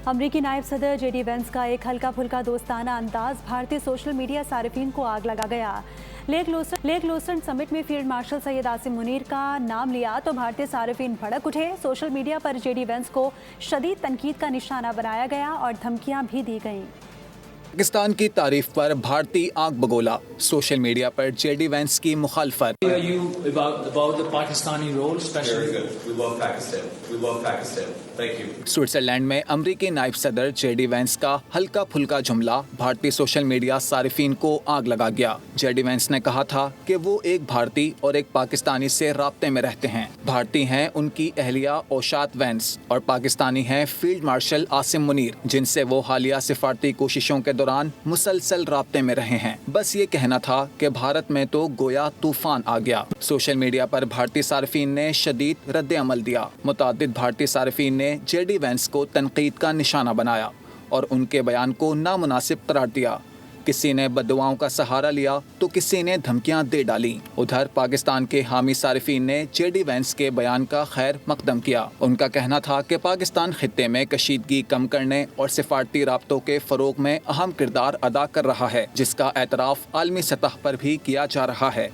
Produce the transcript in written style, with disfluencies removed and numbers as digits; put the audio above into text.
अमरीकी नायब सदर जेडी वेंस का एक हल्का फुल्का दोस्ताना अंदाज भारतीय सोशल मीडिया सारिफीन को आग लगा गया। लेक लोसन समिट में फील्ड मार्शल सैयद आसिम मुनीर का नाम लिया तो भारतीय सारिफीन भड़क उठे। सोशल मीडिया पर जेडी वेंस को शदीद तनकीद का निशाना बनाया गया और धमकियां भी दी गईं। पाकिस्तान की तारीफ पर भारतीय आग बगोला। सोशल मीडिया पर जेडी वेंस की मुखालफत। स्विट्जरलैंड में अमरीकी नायब सदर जेडी वेंस का हल्का फुल्का जुमला भारतीय सोशल मीडिया सारिफीन को आग लगा गया। जेडी वेंस ने कहा था कि वो एक भारतीय और एक पाकिस्तानी से राब्ते में रहते हैं। भारतीय हैं उनकी अहलिया औशात वेंस और पाकिस्तानी हैं फील्ड मार्शल आसिम मुनीर, जिनसे वो हालिया सिफारती कोशिशों के दौरान मुसलसल राब्ते में रहे हैं। बस ये कहना था कि भारत में तो गोया तूफान आ गया। सोशल मीडिया पर भारतीय सार्फिन ने शदीद रद्द अमल दिया। मुतादिद भारतीय सार्फिन ने जेडी वेंस को तनकीद का निशाना बनाया और उनके बयान को नामुनासिब करार दिया। किसी ने बददुआओं का सहारा लिया तो किसी ने धमकियां दे डाली। उधर पाकिस्तान के हामी सारिफीन ने जेडी वेंस के बयान का खैर मकदम किया। उनका कहना था कि पाकिस्तान खित्ते में कशीदगी कम करने और सिफारती राब्तों के फरोग में अहम किरदार अदा कर रहा है, जिसका एतराफ़ आलमी सतह पर भी किया जा रहा है।